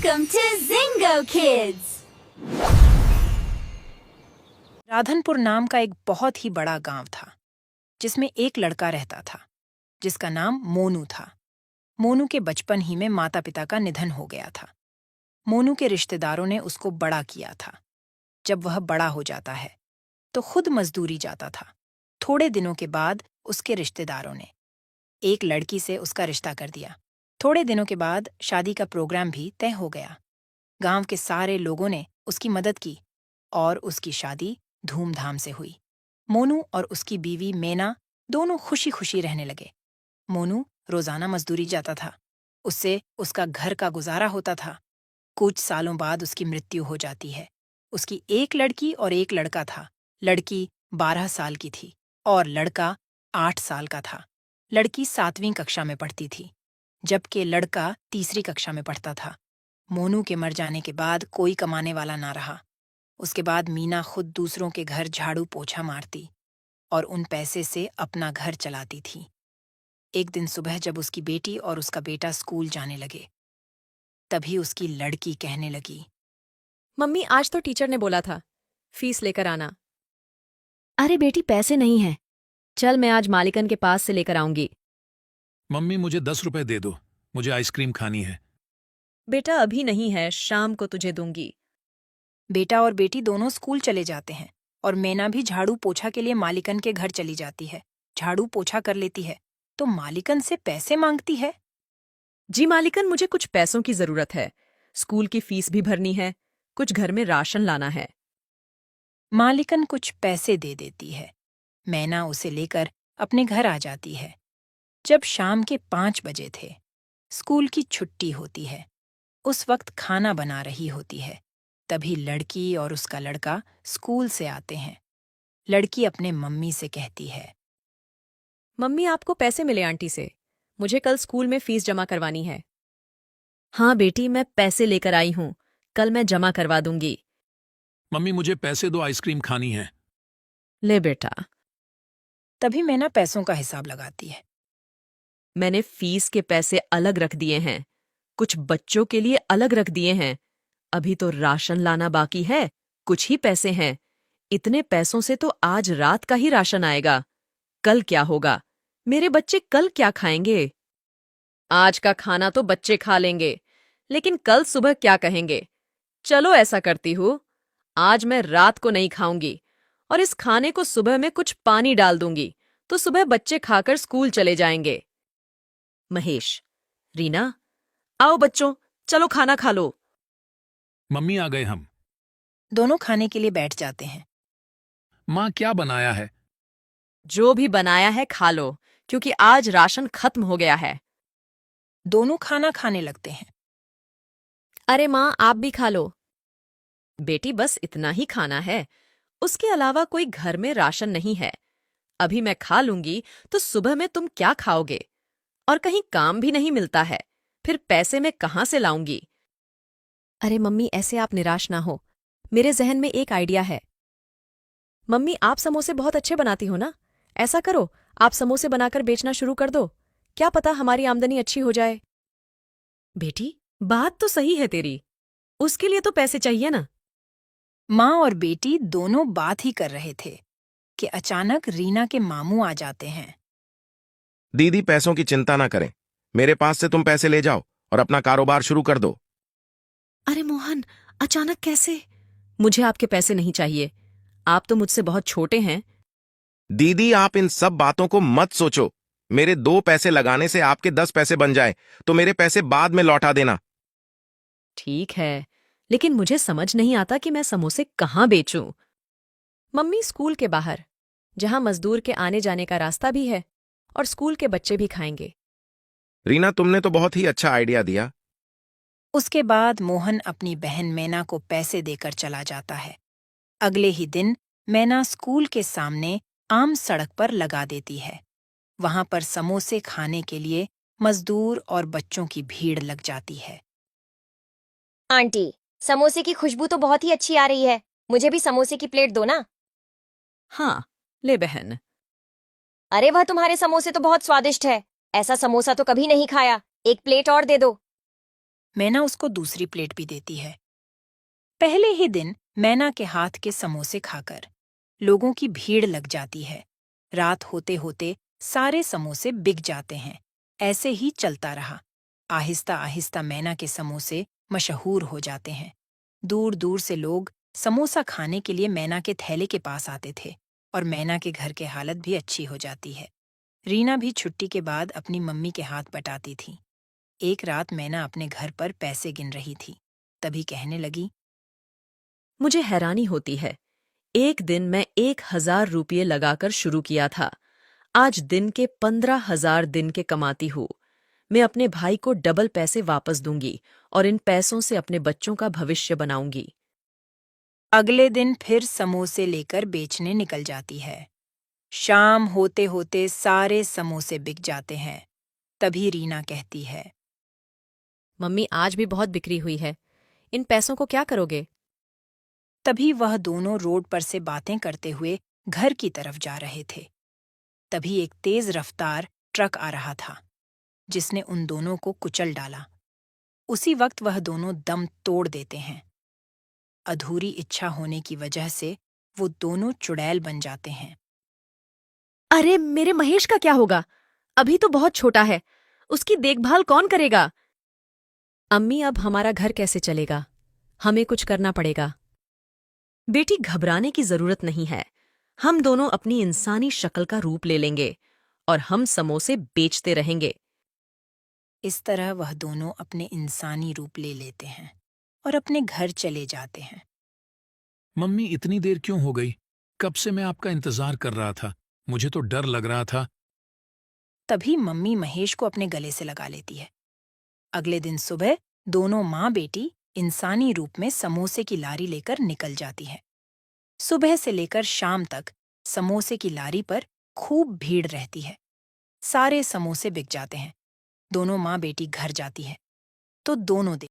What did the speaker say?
Welcome to Zingo Kids! Radhanpur नाम का एक बहुत ही बड़ा गांव था जिसमें एक लड़का रहता था जिसका नाम मोनू था। मोनू के बचपन ही में माता पिता का निधन हो गया था। मोनू के रिश्तेदारों ने उसको बड़ा किया था। जब वह बड़ा हो जाता है तो खुद मजदूरी जाता था। थोड़े दिनों के बाद उसके रिश्तेदारों ने एक लड़की से उसका रिश्ता कर दिया। थोड़े दिनों के बाद शादी का प्रोग्राम भी तय हो गया। गांव के सारे लोगों ने उसकी मदद की और उसकी शादी धूमधाम से हुई। मोनू और उसकी बीवी मेना दोनों खुशी खुशी रहने लगे। मोनू रोजाना मजदूरी जाता था। उससे उसका घर का गुजारा होता था। कुछ सालों बाद उसकी मृत्यु हो जाती है। उसकी एक लड़की और एक लड़का था। लड़की 12 साल की थी और लड़का 8 साल का था। लड़की 7वीं कक्षा में पढ़ती थी जबकि लड़का तीसरी कक्षा में पढ़ता था। मोनू के मर जाने के बाद कोई कमाने वाला ना रहा। उसके बाद मीना खुद दूसरों के घर झाड़ू पोछा मारती और उन पैसे से अपना घर चलाती थी। एक दिन सुबह जब उसकी बेटी और उसका बेटा स्कूल जाने लगे तभी उसकी लड़की कहने लगी, मम्मी आज तो टीचर ने बोला था फीस लेकर आना। अरे बेटी पैसे नहीं हैं। चल मैं आज मालिकन के पास से लेकर आऊंगी। मम्मी मुझे 10 रुपए दे दो, मुझे आइसक्रीम खानी है। बेटा अभी नहीं है, शाम को तुझे दूंगी। बेटा और बेटी दोनों स्कूल चले जाते हैं और मेना भी झाड़ू पोछा के लिए मालिकन के घर चली जाती है। झाड़ू पोछा कर लेती है तो मालिकन से पैसे मांगती है। जी मालिकन, मुझे कुछ पैसों की जरूरत है। स्कूल की फीस भी भरनी है, कुछ घर में राशन लाना है। मालिकन कुछ पैसे दे देती है। मैना उसे लेकर अपने घर आ जाती है। जब शाम के 5 बजे थे, स्कूल की छुट्टी होती है। उस वक्त खाना बना रही होती है। तभी लड़की और उसका लड़का स्कूल से आते हैं। लड़की अपने मम्मी से कहती है, मम्मी आपको पैसे मिले आंटी से, मुझे कल स्कूल में फीस जमा करवानी है। हाँ बेटी, मैं पैसे लेकर आई हूँ, कल मैं जमा करवा दूंगी। मम्मी मुझे पैसे दो, आइसक्रीम खानी है। ले बेटा। तभी मैना पैसों का हिसाब लगाती है। मैंने फीस के पैसे अलग रख दिए हैं, कुछ बच्चों के लिए अलग रख दिए हैं। अभी तो राशन लाना बाकी है, कुछ ही पैसे हैं। इतने पैसों से तो आज रात का ही राशन आएगा। कल क्या होगा? मेरे बच्चे कल क्या खाएंगे? आज का खाना तो बच्चे खा लेंगे, लेकिन कल सुबह क्या कहेंगे? चलो ऐसा करती हूँ, आज मैं रात को नहीं खाऊंगी और इस खाने को सुबह में कुछ पानी डाल दूंगी, तो सुबह बच्चे खाकर स्कूल चले जाएंगे। महेश, रीना, आओ बच्चों, चलो खाना खा लो। मम्मी आ गए हम। दोनों खाने के लिए बैठ जाते हैं। माँ क्या बनाया है? जो भी बनाया है खा लो, क्योंकि आज राशन खत्म हो गया है। दोनों खाना खाने लगते हैं। अरे माँ, आप भी खा लो। बेटी बस इतना ही खाना है, उसके अलावा कोई घर में राशन नहीं है। अभी मैं खा लूंगी तो सुबह में तुम क्या खाओगे? और कहीं काम भी नहीं मिलता है, फिर पैसे मैं कहाँ से लाऊंगी? अरे मम्मी, ऐसे आप निराश ना हो, मेरे जहन में एक आइडिया है। मम्मी, आप समोसे बहुत अच्छे बनाती हो ना? ऐसा करो, आप समोसे बनाकर बेचना शुरू कर दो। क्या पता हमारी आमदनी अच्छी हो जाए। बेटी, बात तो सही है तेरी, उसके लिए तो पैसे चाहिए ना। माँ और बेटी दोनों बात ही कर रहे थे कि अचानक रीना के मामू आ जाते हैं। दीदी पैसों की चिंता ना करें, मेरे पास से तुम पैसे ले जाओ और अपना कारोबार शुरू कर दो। अरे मोहन, अचानक कैसे? मुझे आपके पैसे नहीं चाहिए, आप तो मुझसे बहुत छोटे हैं। दीदी आप इन सब बातों को मत सोचो, मेरे 2 पैसे लगाने से आपके 10 पैसे बन जाए तो मेरे पैसे बाद में लौटा देना। ठीक है, लेकिन मुझे समझ नहीं आता कि मैं समोसे कहाँ बेचूं। मम्मी, स्कूल के बाहर, जहां मजदूर के आने जाने का रास्ता भी है और स्कूल के बच्चे भी खाएंगे। रीना तुमने तो बहुत ही अच्छा आइडिया दिया। उसके बाद मोहन अपनी बहन मैना को पैसे देकर चला जाता है। अगले ही दिन मैना स्कूल के सामने आम सड़क पर लगा देती है। वहां पर समोसे खाने के लिए मजदूर और बच्चों की भीड़ लग जाती है। आंटी, समोसे की खुशबू तो बहुत ही अच्छी आ रही है, मुझे भी समोसे की प्लेट दो ना। हाँ, ले बहन। अरे वह तुम्हारे समोसे तो बहुत स्वादिष्ट है, ऐसा समोसा तो कभी नहीं खाया, एक प्लेट और दे दो। मैना उसको दूसरी प्लेट भी देती है। पहले ही दिन मैना के हाथ के समोसे खाकर लोगों की भीड़ लग जाती है। रात होते होते सारे समोसे बिक जाते हैं। ऐसे ही चलता रहा। आहिस्ता आहिस्ता मैना के समोसे मशहूर हो जाते हैं। दूर दूर से लोग समोसा खाने के लिए मैना के थैले के पास आते थे और मैना के घर की हालत भी अच्छी हो जाती है। रीना भी छुट्टी के बाद अपनी मम्मी के हाथ बटाती थी। एक रात मैना अपने घर पर पैसे गिन रही थी। तभी कहने लगी, मुझे हैरानी होती है। एक दिन मैं 1,000 रुपये लगाकर शुरू किया था। आज दिन के 15,000 दिन के कमाती हूँ। मैं अपने भाई को डबल पैसे वापस दूंगी और इन पैसों से अपने बच्चों का भविष्य बनाऊंगी। अगले दिन फिर समोसे लेकर बेचने निकल जाती है। शाम होते होते सारे समोसे बिक जाते हैं। तभी रीना कहती है, मम्मी आज भी बहुत बिक्री हुई है। इन पैसों को क्या करोगे? तभी वह दोनों रोड पर से बातें करते हुए घर की तरफ जा रहे थे। तभी एक तेज रफ्तार ट्रक आ रहा था, जिसने उन दोनों को कुचल डाला। उसी वक्त वह दोनों दम तोड़ देते हैं। अधूरी इच्छा होने की वजह से वो दोनों चुड़ैल बन जाते हैं। अरे मेरे महेश का क्या होगा? अभी तो बहुत छोटा है। उसकी देखभाल कौन करेगा? अम्मी अब हमारा घर कैसे चलेगा? हमें कुछ करना पड़ेगा। बेटी घबराने की जरूरत नहीं है। हम दोनों अपनी इंसानी शक्ल का रूप ले लेंगे और हम समोसे बेचते रहेंगे। इस तरह वह दोनों अपने इंसानी रूप ले लेते हैं और अपने घर चले जाते हैं। मम्मी इतनी देर क्यों हो गई? कब से मैं आपका इंतजार कर रहा था। मुझे तो डर लग रहा था। तभी मम्मी महेश को अपने गले से लगा लेती है। अगले दिन सुबह दोनों माँ बेटी इंसानी रूप में समोसे की लारी लेकर निकल जाती है। सुबह से लेकर शाम तक समोसे की लारी पर खूब भीड़ रहती है। सारे समोसे बिक जाते हैं। दोनों माँ बेटी घर जाती है तो दोनों दिन